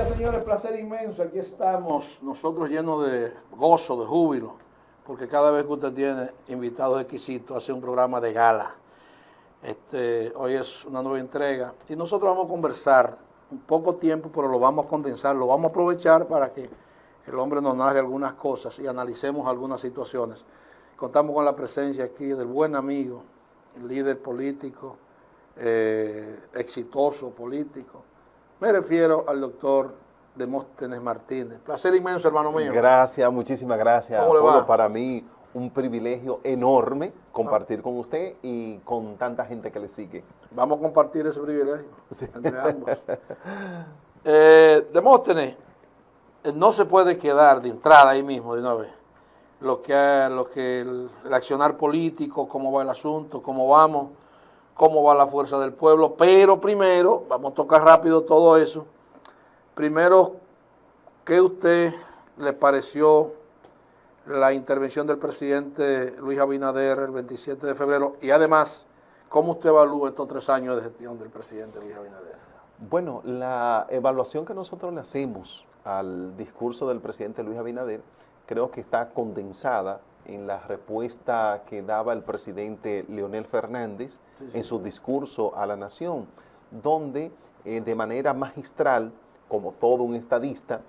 días, señores, placer inmenso. Aquí estamos, nosotros llenos de gozo, de júbilo, porque cada vez que usted tiene invitados exquisitos, hace un programa de gala. Hoy es una nueva entrega y nosotros vamos a conversar un poco tiempo, pero lo vamos a condensar, lo vamos a aprovechar para que el hombre nos narre algunas cosas y analicemos algunas situaciones. Contamos con la presencia aquí del buen amigo, el líder político, exitoso político. Me refiero al doctor Demóstenes Martínez. Placer inmenso, hermano mío. Gracias, muchísimas gracias. ¿Cómo le va? Para mí un privilegio enorme compartir con usted y con tanta gente que le sigue. Vamos a compartir ese privilegio Sí. entre ambos. Demóstenes, no se puede quedar de entrada ahí mismo de una vez. El accionar político, cómo va el asunto, cómo vamos, cómo va la fuerza del pueblo, pero primero, vamos a tocar rápido todo eso. Primero, ¿qué a usted le pareció la intervención del presidente Luis Abinader el 27 de febrero? Y además, ¿cómo usted evalúa estos 3 años de gestión del presidente Luis Abinader? Bueno, la evaluación que nosotros le hacemos al discurso del presidente Luis Abinader creo que está condensada en la respuesta que daba el presidente Leonel Fernández en su discurso a la nación, donde de manera magistral, como todo un estadista,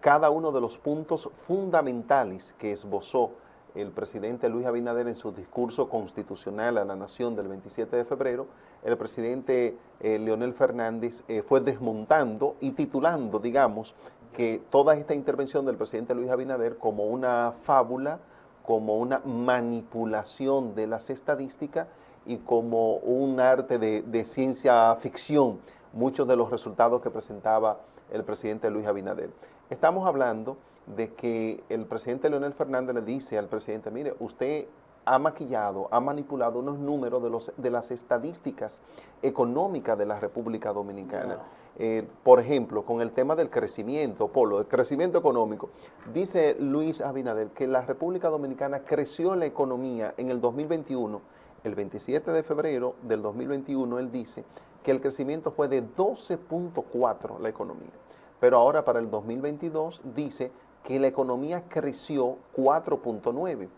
cada uno de los puntos fundamentales que esbozó el presidente Luis Abinader en su discurso constitucional a la nación del 27 de febrero, el presidente Leonel Fernández fue desmontando y titulando, digamos, que toda esta intervención del presidente Luis Abinader como una fábula, como una manipulación de las estadísticas y como un arte de ciencia ficción, muchos de los resultados que presentaba el presidente Luis Abinader. Estamos hablando de que el presidente Leonel Fernández le dice al presidente, mire, usted ha maquillado, ha manipulado unos números de las estadísticas económicas de la República Dominicana. Por ejemplo, con el tema del crecimiento, Polo, el crecimiento económico, dice Luis Abinader que la República Dominicana creció la economía en el 2021, el 27 de febrero del 2021, él dice que el crecimiento fue de 12.4 la economía, pero ahora para el 2022 dice que la economía creció 4.9.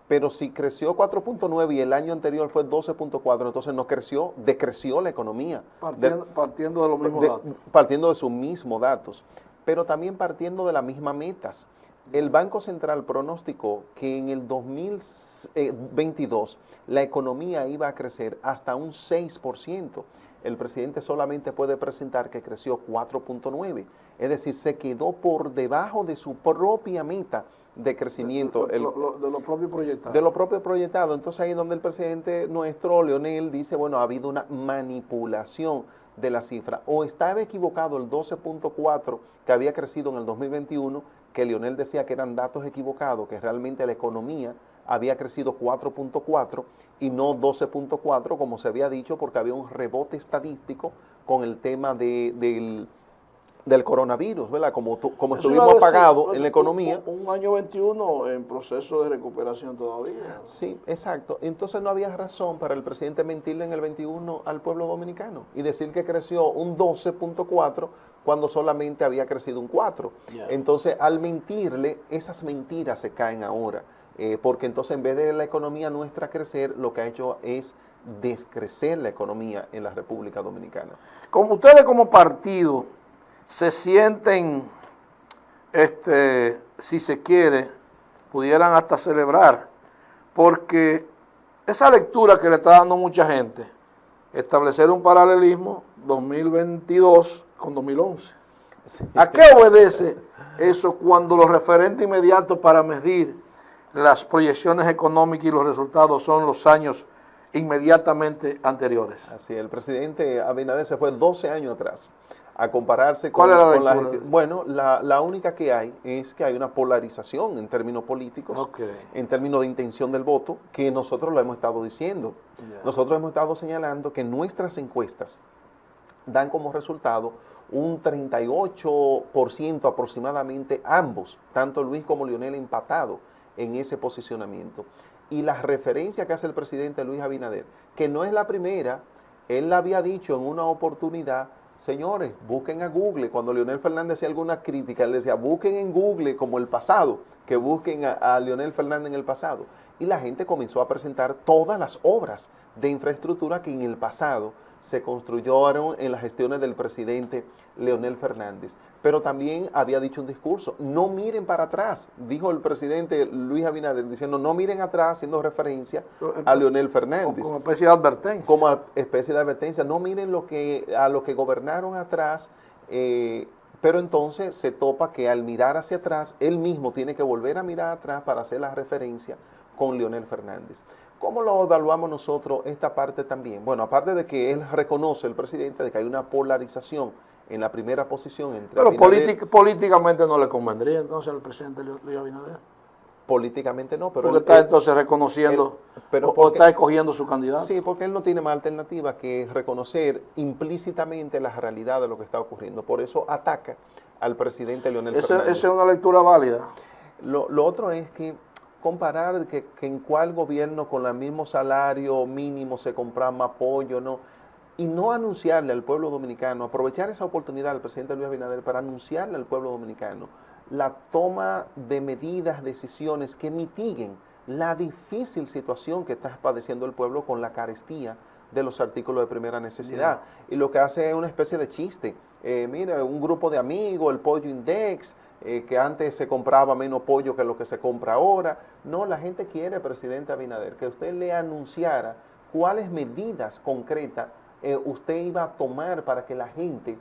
Pero si creció 4.9 y el año anterior fue 12.4, entonces no creció, decreció la economía. Partiendo de los mismos datos. Partiendo de sus mismos datos, pero también partiendo de las mismas metas. El Banco Central pronosticó que en el 2022 la economía iba a crecer hasta un 6%. El presidente solamente puede presentar que creció 4.9, es decir, se quedó por debajo de su propia meta de crecimiento. De lo propio proyectado. De lo propio proyectado. Entonces ahí es donde el presidente nuestro, Leonel, dice, bueno, ha habido una manipulación de la cifra. O estaba equivocado el 12.4 que había crecido en el 2021, que Leonel decía que eran datos equivocados, que realmente la economía había crecido 4.4 y no 12.4 como se había dicho, porque había un rebote estadístico con el tema del coronavirus, ¿verdad? Como estuvimos apagados en la economía. Un año 21 en proceso de recuperación todavía. Sí, exacto. Entonces no había razón para el presidente mentirle en el 21 al pueblo dominicano y decir que creció un 12.4 cuando solamente había crecido un 4. Yeah. Entonces, al mentirle, esas mentiras se caen ahora. Porque entonces en vez de la economía nuestra crecer, lo que ha hecho es descrecer la economía en la República Dominicana. Como ustedes como partido se sienten, si se quiere, pudieran hasta celebrar, porque esa lectura que le está dando mucha gente, establecer un paralelismo 2022 con 2011. Sí. ¿A qué obedece eso cuando los referentes inmediatos para medir las proyecciones económicas y los resultados son los años inmediatamente anteriores? Así, el presidente Abinader se fue 12 años atrás a compararse con la gestión. Bueno, la única que hay es que hay una polarización en términos políticos, en términos de intención del voto, que nosotros lo hemos estado diciendo. Nosotros hemos estado señalando que nuestras encuestas dan como resultado un 38% aproximadamente ambos, tanto Luis como Leonel empatados en ese posicionamiento. Y la referencia que hace el presidente Luis Abinader, que no es la primera, él la había dicho en una oportunidad Señores, busquen a Google. Cuando Leonel Fernández hacía alguna crítica, él decía, busquen en Google como el pasado, que busquen a Leonel Fernández en el pasado. Y la gente comenzó a presentar todas las obras de infraestructura que en el pasado se construyeron en las gestiones del presidente Leonel Fernández. Pero también había dicho un discurso, no miren para atrás, dijo el presidente Luis Abinader, diciendo no miren atrás, haciendo referencia a Leonel Fernández. Como especie de advertencia. Como especie de advertencia, no miren a lo que gobernaron atrás, pero entonces se topa que al mirar hacia atrás, él mismo tiene que volver a mirar atrás para hacer la referencia con Leonel Fernández. ¿Cómo lo evaluamos nosotros esta parte también? Bueno, aparte de que él reconoce, el presidente, de que hay una polarización en la primera posición entre Pero Abinader, políticamente no le convendría entonces al presidente Luis Abinader. políticamente no, pero Porque está entonces reconociendo o está escogiendo su candidato. Sí, porque él no tiene más alternativa que reconocer implícitamente la realidad de lo que está ocurriendo. Por eso ataca al presidente Leonel Fernández. Esa es una lectura válida. Lo otro es que comparar que en cuál gobierno con el mismo salario mínimo se compra más pollo, ¿no? Y no anunciarle al pueblo dominicano, aprovechar esa oportunidad del presidente Luis Abinader para anunciarle al pueblo dominicano la toma de medidas, decisiones que mitiguen la difícil situación que está padeciendo el pueblo con la carestía de los artículos de primera necesidad. Y lo que hace es una especie de chiste. Mira, un grupo de amigos, el Pollo Index, que antes se compraba menos pollo que lo que se compra ahora. No, la gente quiere, presidente Abinader, que usted le anunciara cuáles medidas concretas usted iba a tomar para que la gente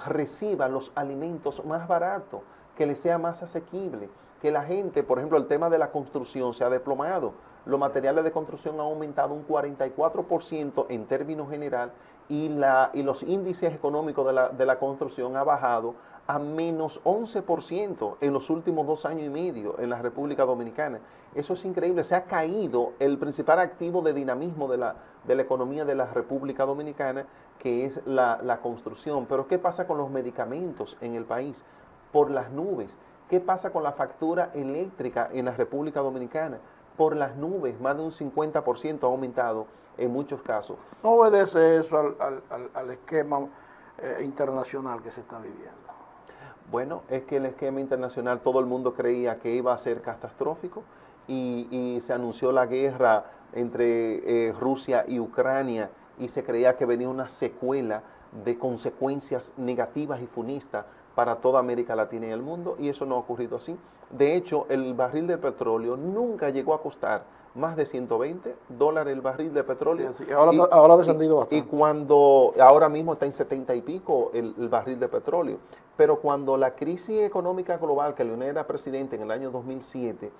reciba los alimentos más baratos, que le sea más asequible, que la gente, por ejemplo, el tema de la construcción se ha desplomado, los materiales de construcción han aumentado un 44% en términos general y los índices económicos de la construcción ha bajado a menos 11% en los últimos 2 años y medio en la República Dominicana. Eso es increíble, se ha caído el principal activo de dinamismo de la economía de la República Dominicana, que es la construcción. Pero ¿qué pasa con los medicamentos en el país? Por las nubes. ¿Qué pasa con la factura eléctrica en la República Dominicana? Por las nubes, más de un 50% ha aumentado en muchos casos. ¿No obedece eso al esquema internacional que se está viviendo? Bueno, es que el esquema internacional todo el mundo creía que iba a ser catastrófico y se anunció la guerra entre Rusia y Ucrania y se creía que venía una secuela de consecuencias negativas y funestas para toda América Latina y el mundo, y eso no ha ocurrido así. De hecho, el barril de petróleo nunca llegó a costar más de $120 el barril de petróleo. Sí, ahora ha descendido bastante. Y cuando ahora mismo está en 70 y pico el barril de petróleo. Pero cuando la crisis económica global, que Leonel era presidente en el año 2007,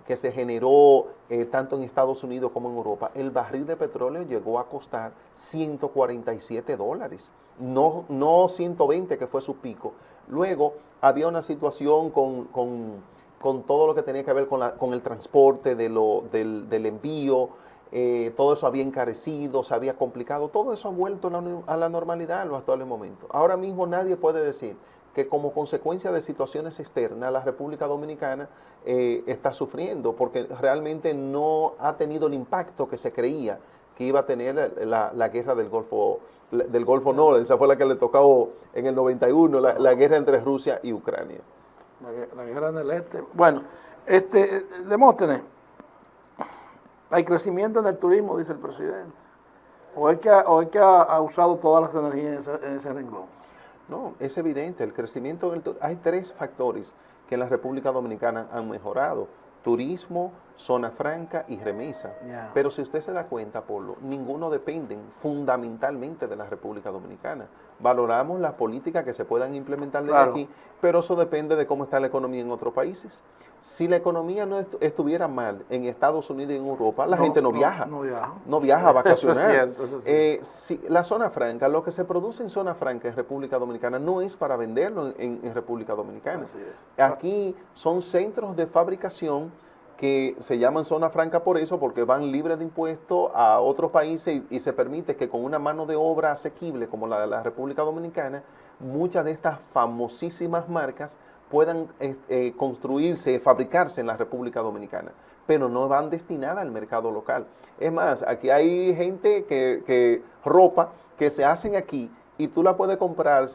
que se generó tanto en Estados Unidos como en Europa, el barril de petróleo llegó a costar $147, no 120 que fue su pico. Luego había una situación con todo lo que tenía que ver con el transporte del envío, todo eso había encarecido, se había complicado, todo eso ha vuelto a la normalidad en los actuales momentos. Ahora mismo nadie puede decir que como consecuencia de situaciones externas la República Dominicana está sufriendo, porque realmente no ha tenido el impacto que se creía que iba a tener la guerra del Golfo no, esa fue la que le tocó en el 91, la guerra entre Rusia y Ucrania. La guerra en el este. Bueno, Demóstenes, hay crecimiento en el turismo, dice el presidente. ¿O es que ha usado todas las energías en ese renglón? No, es evidente, el crecimiento del turismo. Hay 3 factores que en la República Dominicana han mejorado: turismo, zona franca y remesa. Yeah. Pero si usted se da cuenta, Polo, ninguno dependen fundamentalmente de la República Dominicana. Valoramos las políticas que se puedan implementar desde aquí, pero eso depende de cómo está la economía en otros países. Si la economía no estuviera mal en Estados Unidos y en Europa, la gente no viaja. No viaja a vacacionar. Eso es cierto. Si la zona franca, lo que se produce en zona franca en República Dominicana no es para venderlo en República Dominicana. Aquí son centros de fabricación que se llaman zona franca por eso, porque van libres de impuestos a otros países y se permite que con una mano de obra asequible como la de la República Dominicana, muchas de estas famosísimas marcas puedan construirse, fabricarse en la República Dominicana, pero no van destinadas al mercado local. Es más, aquí hay gente ropa que se hacen aquí y tú la puedes comprar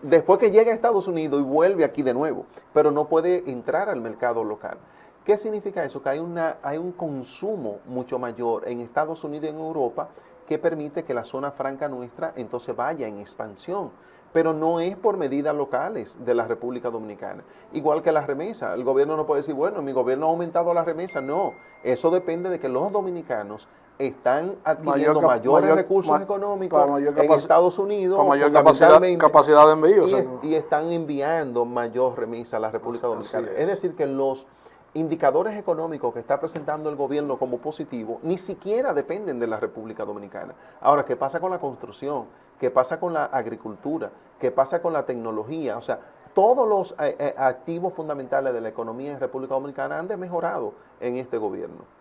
después que llega a Estados Unidos y vuelve aquí de nuevo, pero no puede entrar al mercado local. ¿Qué significa eso? Que hay un consumo mucho mayor en Estados Unidos y en Europa que permite que la zona franca nuestra entonces vaya en expansión, pero no es por medidas locales de la República Dominicana. Igual que la remesa, el gobierno no puede decir, bueno, mi gobierno ha aumentado la remesa, no, eso depende de que los dominicanos están adquiriendo mayores recursos económicos en Estados Unidos, con mayor capacidad de envío. Y están enviando mayor remesa a la República Dominicana. Es decir, que los indicadores económicos que está presentando el gobierno como positivo ni siquiera dependen de la República Dominicana. Ahora, ¿qué pasa con la construcción? ¿Qué pasa con la agricultura? ¿Qué pasa con la tecnología? O sea, todos los activos fundamentales de la economía en República Dominicana han mejorado en este gobierno.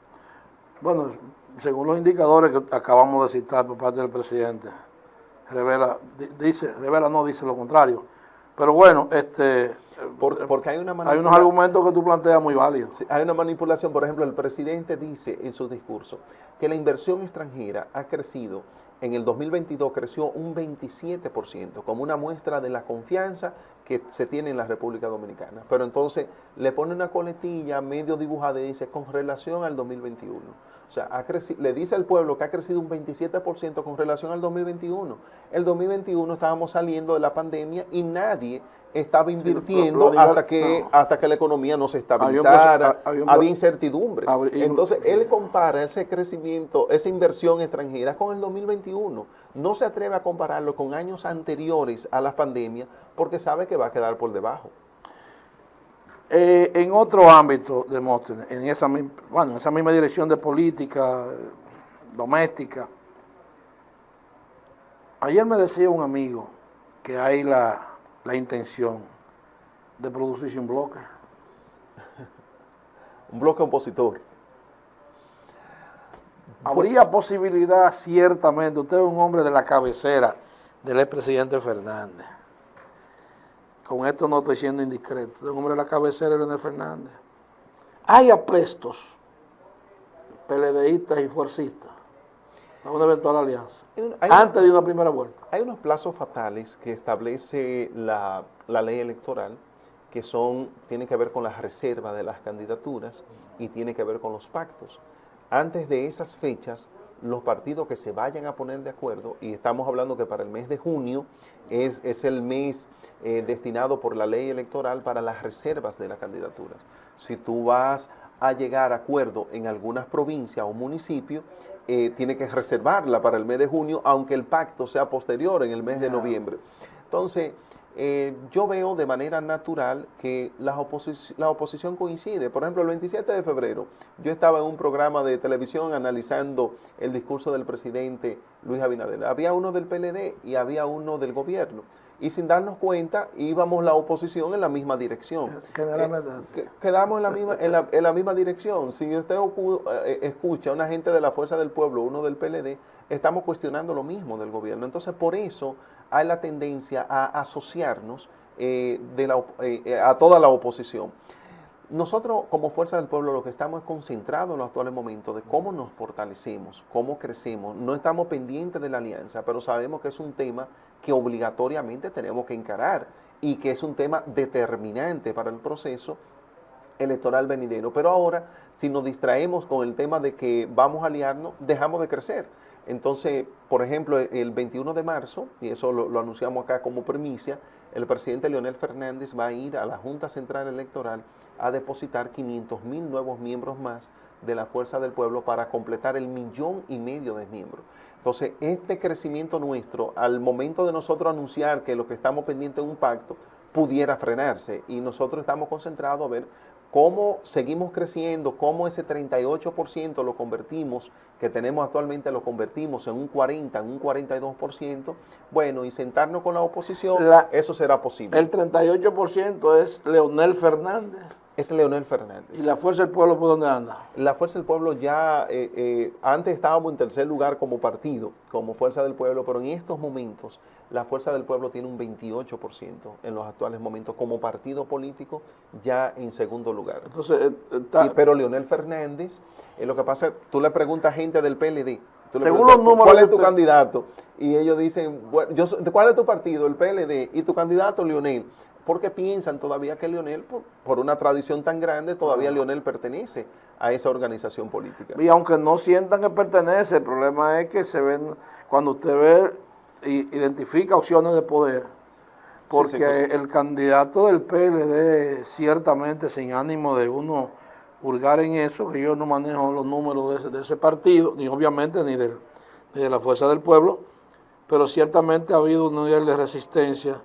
Bueno, según los indicadores que acabamos de citar por parte del presidente, revela no dice lo contrario. Pero bueno, porque hay unos argumentos que tú planteas muy válidos. Sí, hay una manipulación. Por ejemplo, el presidente dice en su discurso que la inversión extranjera ha crecido, en el 2022 creció un 27%, como una muestra de la confianza que se tiene en la República Dominicana. Pero entonces le pone una coletilla medio dibujada y dice, con relación al 2021. O sea, le dice al pueblo que ha crecido un 27% con relación al 2021. El 2021 estábamos saliendo de la pandemia y nadie estaba invirtiendo hasta que la economía no se estabilizara, había incertidumbre. Entonces, él compara ese crecimiento, esa inversión extranjera con el 2021. No se atreve a compararlo con años anteriores a la pandemia porque sabe que va a quedar por debajo. En otro ámbito, Demóstenes, en esa misma dirección de política doméstica, ayer me decía un amigo que hay la intención de producirse un bloque. Un bloque opositor. Habría posibilidad, ciertamente. Usted es un hombre de la cabecera del expresidente Fernández. Con esto no estoy siendo indiscreto. Usted es un hombre de la cabecera de Leonel Fernández. Hay aprestos, PLDistas y fuercistas, a una eventual alianza, antes de una primera vuelta. Hay unos plazos fatales que establece la ley electoral que tienen que ver con la reserva de las candidaturas y tiene que ver con los pactos. Antes de esas fechas, los partidos que se vayan a poner de acuerdo, y estamos hablando que para el mes de junio es el mes destinado por la ley electoral para las reservas de las candidaturas. Si tú vas a llegar a acuerdo en algunas provincias o municipios, tiene que reservarla para el mes de junio, aunque el pacto sea posterior en el mes de noviembre. Entonces, yo veo de manera natural que la oposición coincide. Por ejemplo, el 27 de febrero, yo estaba en un programa de televisión analizando el discurso del presidente Luis Abinader. Había uno del PLD y había uno del gobierno. Y sin darnos cuenta, íbamos la oposición en la misma dirección. Quedamos en la misma dirección. Si usted escucha a una gente de la Fuerza del Pueblo, uno del PLD, estamos cuestionando lo mismo del gobierno. Entonces, por eso hay la tendencia a asociarnos a toda la oposición. Nosotros, como Fuerza del Pueblo, lo que estamos es concentrados en los actuales momentos de cómo nos fortalecemos, cómo crecemos. No estamos pendientes de la alianza, pero sabemos que es un tema que obligatoriamente tenemos que encarar y que es un tema determinante para el proceso electoral venidero. Pero ahora, si nos distraemos con el tema de que vamos a aliarnos, dejamos de crecer. Entonces, por ejemplo, el 21 de marzo, y eso lo anunciamos acá como primicia, el presidente Leonel Fernández va a ir a la Junta Central Electoral a depositar 500,000 nuevos miembros más de la Fuerza del Pueblo para completar el 1,5 millones de miembros. Entonces, este crecimiento nuestro, al momento de nosotros anunciar que lo que estamos pendientes de un pacto, pudiera frenarse, y nosotros estamos concentrados a ver cómo seguimos creciendo, cómo ese 38% lo convertimos, que tenemos actualmente, lo convertimos en un 40, en un 42%, bueno, y sentarnos con la oposición, eso será posible. El 38% es Leonel Fernández. Es Leonel Fernández. ¿Y la Fuerza del Pueblo por dónde anda? La Fuerza del Pueblo ya, antes estábamos en tercer lugar como partido, como Fuerza del Pueblo, pero en estos momentos la Fuerza del Pueblo tiene un 28% en los actuales momentos como partido político, ya en segundo lugar. Entonces, pero Leonel Fernández, lo que pasa, tú le preguntas a gente del PLD, Tú le Según preguntas, los números ¿cuál es que tu usted- candidato? Y ellos dicen, bueno, ¿cuál es tu partido? El PLD. ¿Y tu candidato, Leonel? Porque piensan todavía que Leonel, por una tradición tan grande, todavía Leonel pertenece a esa organización política. Y aunque no sientan que pertenece, el problema es que se ven, cuando usted ve y identifica opciones de poder, porque el candidato del PLD, ciertamente sin ánimo de uno hurgar en eso, que yo no manejo los números de ese partido, ni obviamente ni de la Fuerza del Pueblo, pero ciertamente ha habido un nivel de resistencia,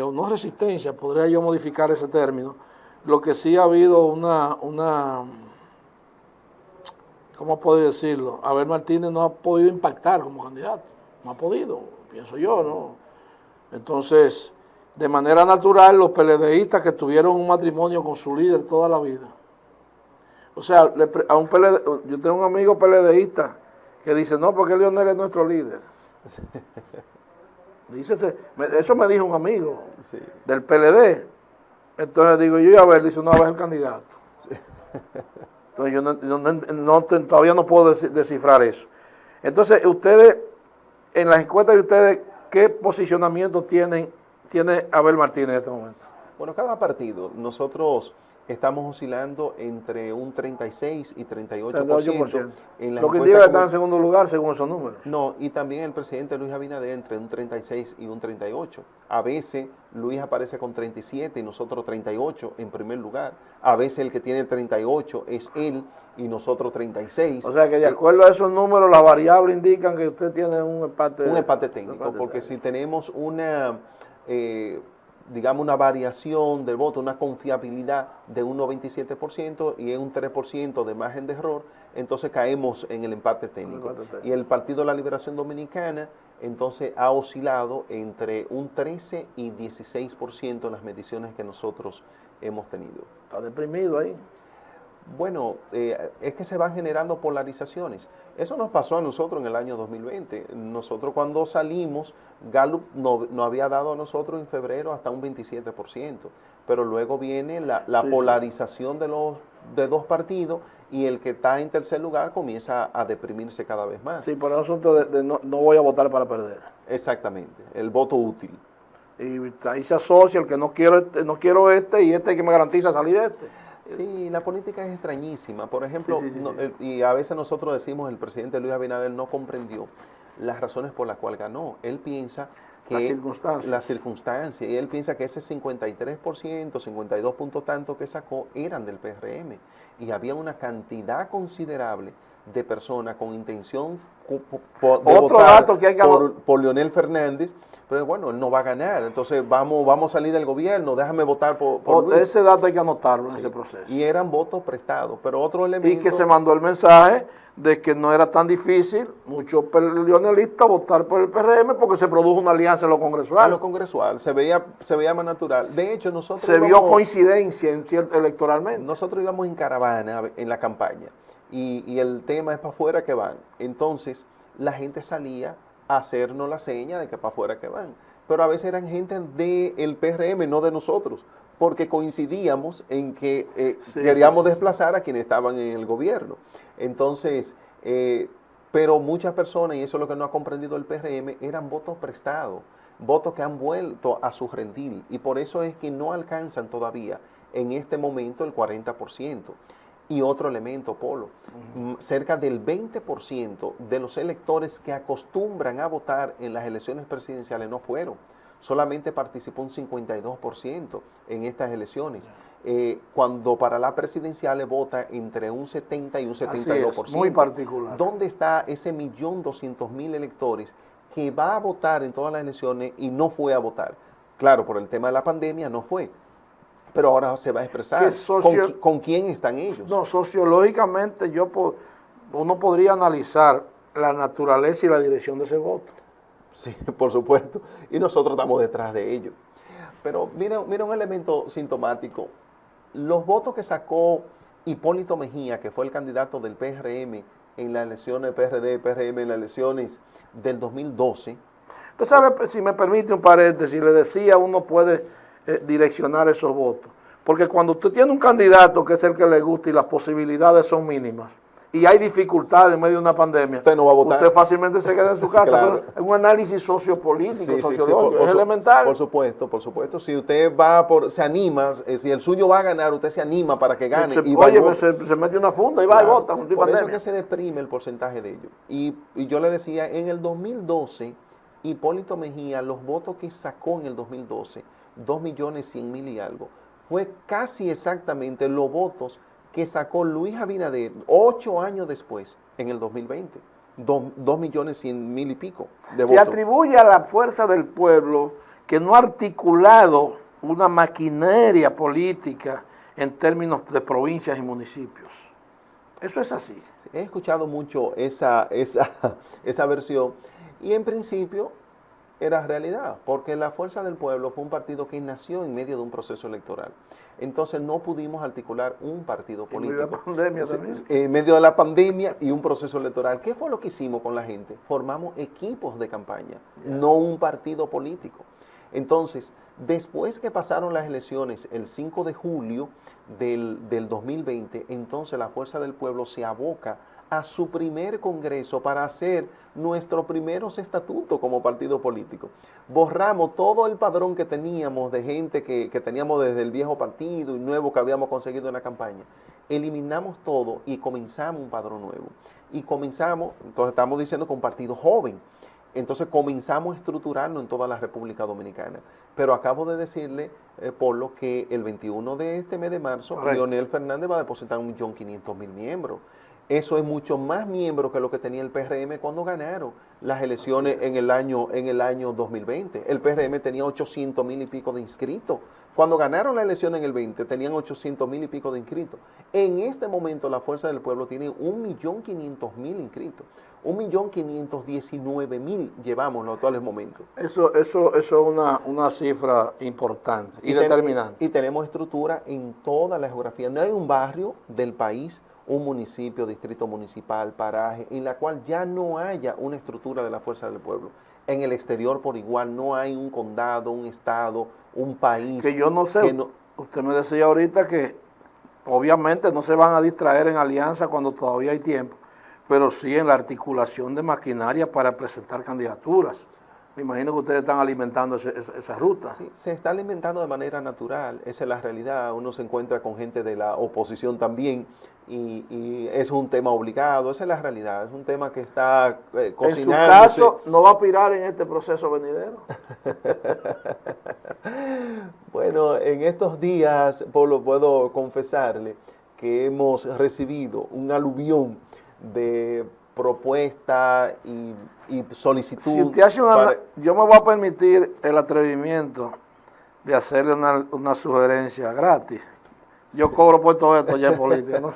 o no resistencia, podría yo modificar ese término, lo que sí ha habido una ¿cómo puedo decirlo? Abel Martínez no ha podido impactar como candidato, no ha podido, pienso yo, ¿no? Entonces, de manera natural, los PLDistas que tuvieron un matrimonio con su líder toda la vida. O sea, a un PLD, yo tengo un amigo PLDista que dice, no, porque Leonel es nuestro líder. Eso me dijo un amigo del PLD. Entonces digo yo, y a ver, dice, no, a ver el candidato. Entonces yo todavía no puedo descifrar eso. Entonces, ustedes, en las encuestas de ustedes, ¿qué posicionamiento tiene Abel Martínez en este momento? Bueno, cada partido, nosotros estamos oscilando entre un 36 y 38%. En las lo que indica que está en segundo lugar según esos números. No, y también el presidente Luis Abinader entre un 36 y un 38. A veces Luis aparece con 37 y nosotros 38 en primer lugar. A veces el que tiene 38 es él y nosotros 36. O sea que de acuerdo a esos números, las variables indican que usted tiene un empate. Un empate técnico, porque si tenemos digamos, una variación del voto, una confiabilidad de un 97% y un 3% de margen de error, entonces caemos en el empate técnico. Y el Partido de la Liberación Dominicana, entonces, ha oscilado entre un 13 y 16% en las mediciones que nosotros hemos tenido. Está deprimido ahí. Bueno, es que se van generando polarizaciones. Eso nos pasó a nosotros en el año 2020. Nosotros cuando salimos, Gallup no había dado a nosotros en febrero hasta un 27%, pero luego viene la polarización de dos partidos y el que está en tercer lugar comienza a deprimirse cada vez más. Sí, por el asunto de no voy a votar para perder. Exactamente, el voto útil. Y ahí se asocia el que no quiero este y este que me garantiza salir de este. Sí, la política es extrañísima. Por ejemplo, y a veces nosotros decimos, el presidente Luis Abinader no comprendió las razones por las cuales ganó. Él piensa que la circunstancia, y él piensa que ese 53%, 52 puntos tanto que sacó eran del PRM. Y había una cantidad considerable de personas con intención de votar por Leonel Fernández. Pero bueno, él no va a ganar, entonces vamos a salir del gobierno, déjame votar por Luis. Ese dato hay que anotarlo en ese proceso. Y eran votos prestados, pero otro elemento... Y que se mandó el mensaje de que no era tan difícil, muchos leonelistas, votar por el PRM porque se produjo una alianza en lo congresual. En lo congresual, se veía más natural. De hecho, nosotros... Se vio coincidencia electoralmente. Nosotros íbamos en caravana en la campaña y el tema es para afuera que van. Entonces, la gente salía a hacernos la seña de que para afuera que van. Pero a veces eran gente del PRM, no de nosotros, porque coincidíamos en que queríamos desplazar a quienes estaban en el gobierno. Entonces, pero muchas personas, y eso es lo que no ha comprendido el PRM, eran votos prestados, votos que han vuelto a su rendil, y por eso es que no alcanzan todavía en este momento el 40%. Y otro elemento, Polo, cerca del 20% de los electores que acostumbran a votar en las elecciones presidenciales no fueron. Solamente participó un 52% en estas elecciones. Cuando para las presidenciales vota entre un 70 y un 72%. Es, muy particular. ¿Dónde está ese 1.200.000 electores que va a votar en todas las elecciones y no fue a votar? Claro, por el tema de la pandemia no fue. Pero ahora se va a expresar con quién están ellos. No, sociológicamente uno podría analizar la naturaleza y la dirección de ese voto. Sí, por supuesto. Y nosotros estamos detrás de ellos. Pero mira un elemento sintomático. Los votos que sacó Hipólito Mejía, que fue el candidato del PRM en las elecciones PRD, PRM, en las elecciones del 2012. Usted sabe, si me permite un paréntesis, le decía, uno puede direccionar esos votos. Porque cuando usted tiene un candidato que es el que le gusta y las posibilidades son mínimas, y hay dificultades en medio de una pandemia, usted no va a votar. Usted fácilmente se queda en su casa. Claro. Es un análisis sociopolítico, Sí, sociológico, es elemental. Por supuesto. Si usted se anima, si el suyo va a ganar, usted se anima para que gane. Se mete una funda y va y vota. Por eso es que se deprime el porcentaje de ellos. Y yo le decía, en el 2012, Hipólito Mejía, los votos que sacó en el 2012, 2.100.000 y algo, fue casi exactamente los votos que sacó Luis Abinader 8 años después, en el 2020. 2.100.000 y pico de votos. Se atribuye a la fuerza del pueblo que no ha articulado una maquinaria política en términos de provincias y municipios. Eso es así. He escuchado mucho esa versión y en principio era realidad, porque la Fuerza del Pueblo fue un partido que nació en medio de un proceso electoral. Entonces no pudimos articular un partido político. En medio de la pandemia y un proceso electoral. ¿Qué fue lo que hicimos con la gente? Formamos equipos de campaña, no un partido político. Entonces, después que pasaron las elecciones el 5 de julio del 2020, entonces la Fuerza del Pueblo se aboca a su primer congreso para hacer nuestros primeros estatutos como partido político. Borramos todo el padrón que teníamos de gente que teníamos desde el viejo partido y nuevo que habíamos conseguido en la campaña. Eliminamos todo y comenzamos un padrón nuevo. Y comenzamos, entonces estamos diciendo que un partido joven. Entonces comenzamos a estructurarnos en toda la República Dominicana. Pero acabo de decirle, Polo, que el 21 de este mes de marzo, correcto, Leonel Fernández va a depositar 1.500.000 miembros. Eso es mucho más miembros que lo que tenía el PRM cuando ganaron las elecciones en el año 2020. El PRM tenía 800.000 y pico de inscritos. Cuando ganaron la elección en el 20, tenían 800.000 y pico de inscritos. En este momento la Fuerza del Pueblo tiene 1.500.000 inscritos. 1.519.000 llevamos en los actuales momentos. Eso es una cifra importante y determinante. Y tenemos estructura en toda la geografía. No hay un barrio del país, un municipio, distrito municipal, paraje, en la cual ya no haya una estructura de la Fuerza del Pueblo. En el exterior por igual no hay un condado, un estado, un país. Que yo no sé, usted me decía ahorita que obviamente no se van a distraer en alianza cuando todavía hay tiempo, pero sí en la articulación de maquinaria para presentar candidaturas. Me imagino que ustedes están alimentando esa ruta. Sí, se está alimentando de manera natural, esa es la realidad. Uno se encuentra con gente de la oposición también y es un tema obligado, esa es la realidad, es un tema que está cocinando. En su caso, ¿no va a aspirar en este proceso venidero? Bueno, en estos días, Pablo, puedo confesarle que hemos recibido un aluvión de propuesta y solicitud. Si usted hace yo me voy a permitir el atrevimiento de hacerle una sugerencia gratis. Yo cobro por todo esto ya en política, ¿no?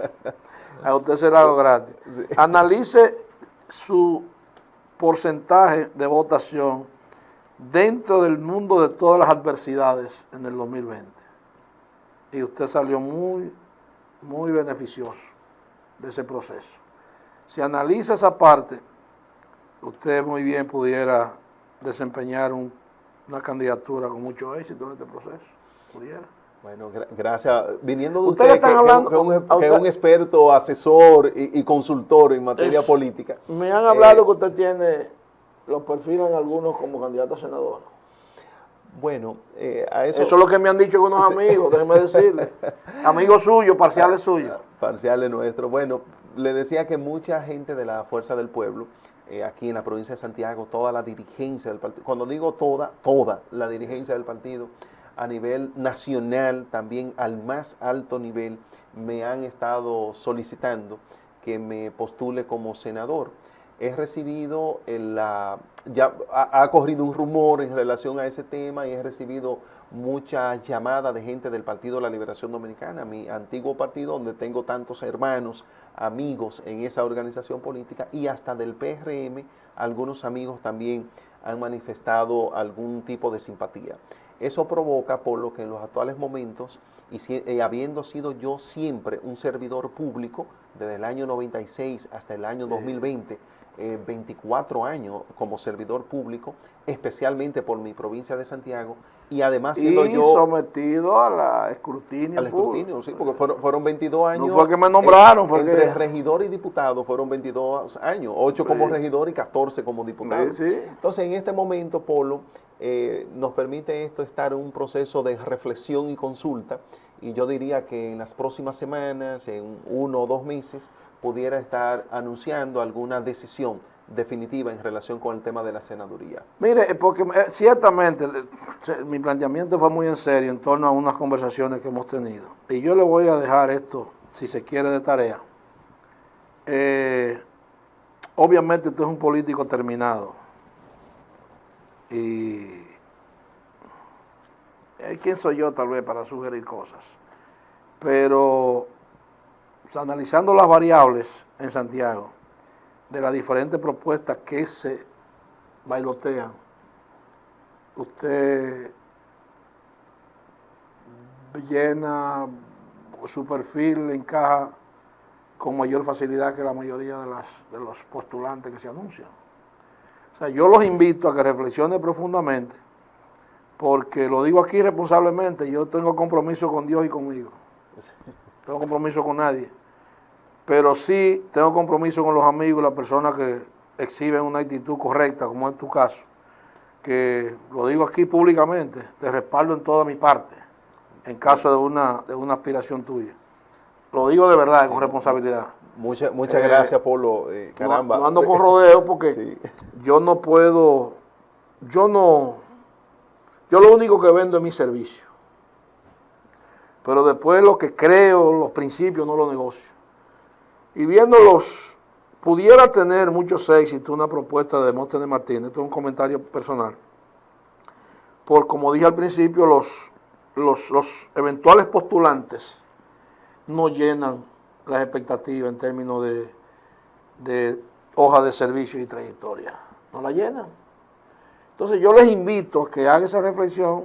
A usted se lo hago gratis. Sí. Analice su porcentaje de votación dentro del mundo de todas las adversidades en el 2020. Y usted salió muy beneficioso de ese proceso. Si analiza esa parte, usted muy bien pudiera desempeñar una candidatura con mucho éxito en este proceso. Pudiera. Bueno, gracias. Viniendo de usted, que es un experto, asesor y consultor en materia política. Me han hablado que usted lo perfilan algunos como candidato a senador. Bueno, a eso... Eso es lo que me han dicho algunos amigos, déjeme decirle. Amigos suyos, parciales suyos. Parciales nuestros. Bueno, le decía que mucha gente de la Fuerza del Pueblo, aquí en la provincia de Santiago, toda la dirigencia del partido, cuando digo toda la dirigencia del partido, a nivel nacional, también al más alto nivel, me han estado solicitando que me postule como senador. He recibido, ya ha corrido un rumor en relación a ese tema y he recibido muchas llamadas de gente del Partido de la Liberación Dominicana, mi antiguo partido donde tengo tantos hermanos, amigos en esa organización política y hasta del PRM, algunos amigos también han manifestado algún tipo de simpatía. Eso provoca, por lo que en los actuales momentos, y habiendo sido yo siempre un servidor público, desde el año 96 hasta el año 2020, 24 años como servidor público, especialmente por mi provincia de Santiago, y además Y siendo yo sometido al escrutinio al escrutinio, público. sí, porque fueron 22 años. No fue que me nombraron, fue entre que... regidor y diputado fueron 22 años, 8 como regidor y 14 como diputado. Sí, sí. Entonces, en este momento, Polo, nos permite esto estar en un proceso de reflexión y consulta, y yo diría que en las próximas semanas, en 1 o 2 meses, pudiera estar anunciando alguna decisión definitiva en relación con el tema de la senaduría. Mire, porque ciertamente mi planteamiento fue muy en serio en torno a unas conversaciones que hemos tenido. Y yo le voy a dejar esto, si se quiere, de tarea. Obviamente usted es un político terminado. Y ¿quién soy yo tal vez para sugerir cosas? Pero o sea, analizando las variables en Santiago, de las diferentes propuestas que se bailotean, usted llena su perfil, le encaja con mayor facilidad que la mayoría de los postulantes que se anuncian. O sea, yo los invito a que reflexionen profundamente, porque lo digo aquí responsablemente, yo tengo compromiso con Dios y conmigo. No tengo compromiso con nadie. Pero sí tengo compromiso con los amigos y las personas que exhiben una actitud correcta, como es tu caso, que lo digo aquí públicamente, te respaldo en toda mi parte, en caso de una aspiración tuya. Lo digo de verdad, con responsabilidad. Muchas gracias, Polo. Caramba. No ando con rodeo porque sí. Yo no puedo, yo lo único que vendo es mi servicio. Pero después lo que creo, los principios, no los negocio. Y viéndolos, pudiera tener muchos éxitos una propuesta de Demóstenes Martínez, esto es un comentario personal, por como dije al principio, los eventuales postulantes no llenan las expectativas en términos de hoja de servicio y trayectoria, no la llenan. Entonces yo les invito a que haga esa reflexión,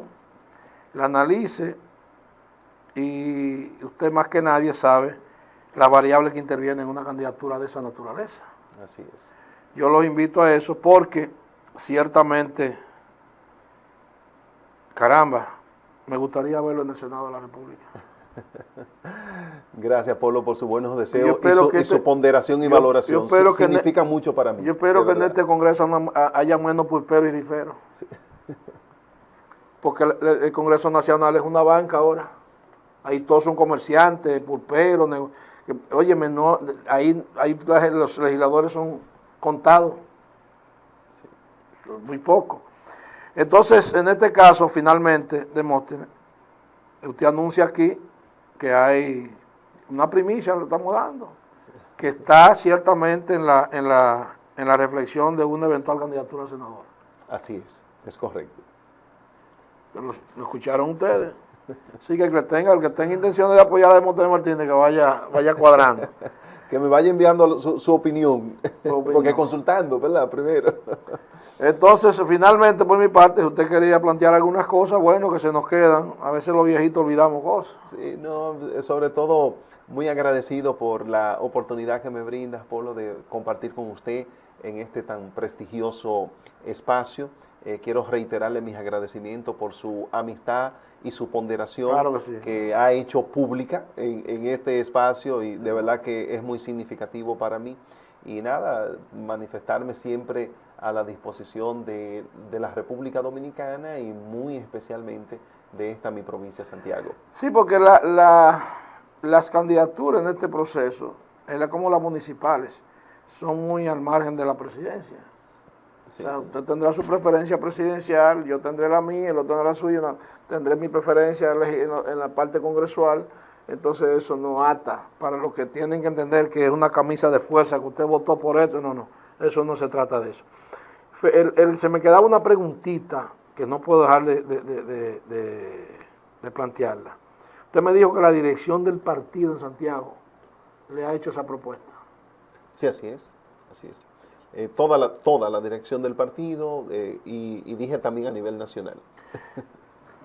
la analice, y usted más que nadie sabe las variables que intervienen en una candidatura de esa naturaleza. Así es. Yo los invito a eso porque ciertamente, caramba, me gustaría verlo en el Senado de la República. Gracias, Polo, por sus buenos deseos y su ponderación y valoración. Significa mucho para mí. Yo espero que en este Congreso haya menos pulperos y riferos. Sí. Porque el Congreso Nacional es una banca ahora. Ahí todos son comerciantes, pulperos. Óyeme, no, ahí los legisladores son contados. Sí. Muy poco. Entonces, en este caso, finalmente, Demóstenes, usted anuncia aquí que hay una primicia, le estamos dando, que está ciertamente en la reflexión de una eventual candidatura a senador. Así es correcto. ¿Lo escucharon ustedes? Así que el que tenga intención de apoyar a Demóstenes Martínez, que vaya cuadrando. Que me vaya enviando su opinión, porque consultando, ¿verdad? Primero. Entonces, finalmente, por mi parte, si usted quería plantear algunas cosas, bueno, que se nos quedan. A veces los viejitos olvidamos cosas. Sí, no, sobre todo muy agradecido por la oportunidad que me brindas, Polo, de compartir con usted en este tan prestigioso espacio. Quiero reiterarle mis agradecimientos por su amistad y su ponderación, claro que, sí, que ha hecho pública en este espacio, y de verdad que es muy significativo para mí. Y nada, manifestarme siempre a la disposición de la República Dominicana y muy especialmente de esta mi provincia, Santiago. Sí, porque las candidaturas en este proceso, como las municipales, son muy al margen de la presidencia. Sí. O sea, usted tendrá su preferencia presidencial, yo tendré la mía, él tendrá la suya, tendré mi preferencia en la parte congresual. Entonces eso no ata para los que tienen que entender que es una camisa de fuerza, que usted votó por esto. No, eso no se trata de eso. Se me quedaba una preguntita que no puedo dejar de plantearla. Usted me dijo que la dirección del partido en Santiago le ha hecho esa propuesta. Sí, así es. Toda la dirección del partido y dije también a nivel nacional.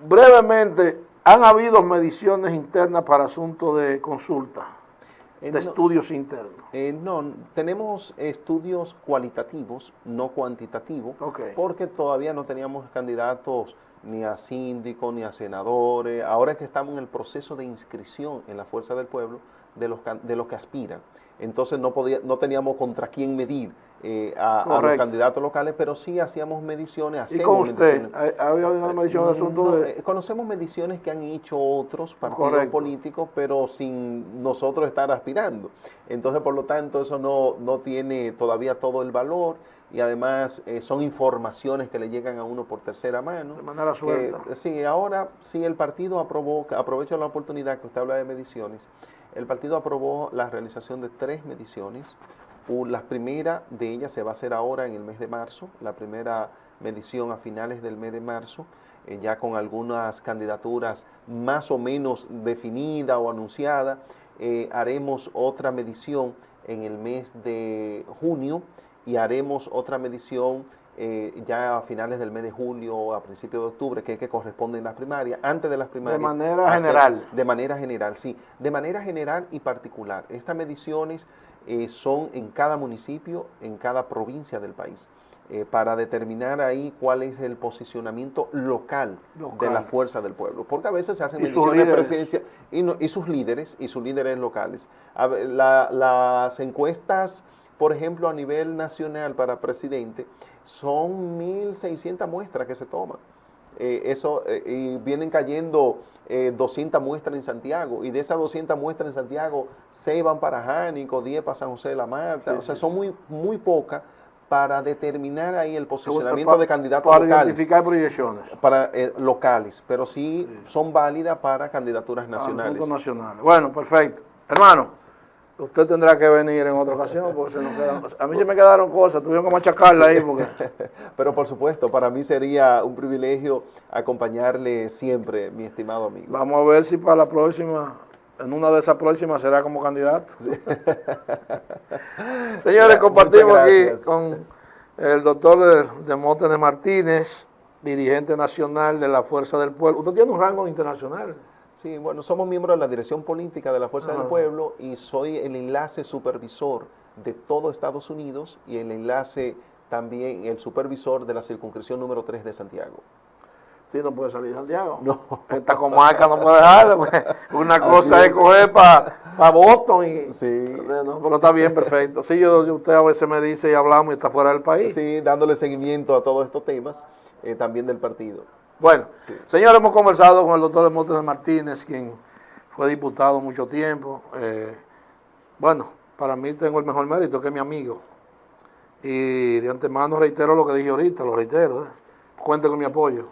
Brevemente, ¿han habido mediciones internas para asuntos de consulta? de estudios internos. No, tenemos estudios cualitativos, no cuantitativos, porque todavía no teníamos candidatos ni a síndicos, ni a senadores. Ahora es que estamos en el proceso de inscripción en la Fuerza del Pueblo de los que aspiran. Entonces no teníamos contra quién medir a los candidatos locales, pero sí hacíamos mediciones. ¿Y con usted? ¿Había una medición de asuntos? Conocemos mediciones que han hecho otros partidos políticos, pero sin nosotros estar aspirando. Entonces, por lo tanto, eso no tiene todavía todo el valor. Y además son informaciones que le llegan a uno por tercera mano. De manera suelta. Sí, ahora sí el partido aprobó, aprovecho la oportunidad que usted habla de mediciones, el partido aprobó la realización de 3 mediciones. La primera de ellas se va a hacer ahora en el mes de marzo, la primera medición a finales del mes de marzo, ya con algunas candidaturas más o menos definidas o anunciadas. Haremos otra medición en el mes de junio, y haremos otra medición ya a finales del mes de julio o a principios de octubre, que corresponden las primarias, antes de las primarias. De manera general. De manera general, sí. De manera general y particular. Estas mediciones son en cada municipio, en cada provincia del país, para determinar ahí cuál es el posicionamiento local de la Fuerza del Pueblo. Porque a veces se hacen mediciones presidenciales y sus líderes locales. Las encuestas, por ejemplo, a nivel nacional para presidente, son 1.600 muestras que se toman. Y vienen cayendo 200 muestras en Santiago, y de esas 200 muestras en Santiago, 6 van para Jánico, 10 para San José de la Mata. Son muy pocas para determinar ahí el posicionamiento de candidatos locales. Para identificar proyecciones. Para locales, pero sí son válidas para candidaturas nacionales. Bueno, perfecto. Hermano, usted tendrá que venir en otra ocasión, porque a mí se me quedaron cosas, tuvieron que machacarla ahí. Pero por supuesto, para mí sería un privilegio acompañarle siempre, mi estimado amigo. Vamos a ver si para la próxima, en una de esas próximas, será como candidato. Sí. Señores, compartimos aquí con el doctor Demóstenes Martínez, dirigente nacional de la Fuerza del Pueblo. Usted tiene un rango internacional. Sí, bueno, somos miembros de la dirección política de la Fuerza del Pueblo, y soy el enlace supervisor de todo Estados Unidos y el enlace también, el supervisor de la circunscripción número 3 de Santiago. Sí, no puede salir de Santiago. No. Esta comarca no puede dejarla. Una cosa es coger para Boston. Pero está bien, perfecto. Sí, usted a veces me dice y hablamos y está fuera del país. Sí, dándole seguimiento a todos estos temas, también del partido. Bueno, señores, hemos conversado con el doctor Demóstenes Martínez, quien fue diputado mucho tiempo. Bueno, para mí tengo el mejor mérito, que es mi amigo. Y de antemano reitero lo que dije ahorita, lo reitero. Cuente con mi apoyo.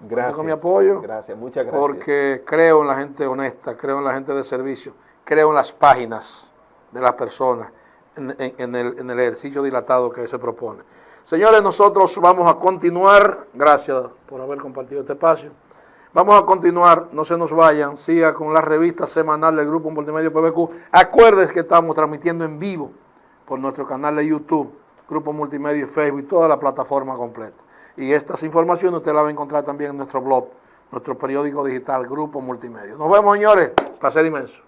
Gracias. Cuente con mi apoyo. Gracias, muchas gracias. Porque creo en la gente honesta, creo en la gente de servicio, creo en las páginas de las personas, en el ejercicio dilatado que se propone. Señores, nosotros vamos a continuar, gracias por haber compartido este espacio, vamos a continuar, no se nos vayan, siga con la revista semanal del Grupo Multimedia PBQ. Acuérdense que estamos transmitiendo en vivo por nuestro canal de YouTube, Grupo Multimedia y Facebook, y toda la plataforma completa. Y estas informaciones usted las va a encontrar también en nuestro blog, nuestro periódico digital, Grupo Multimedia. Nos vemos, señores, placer inmenso.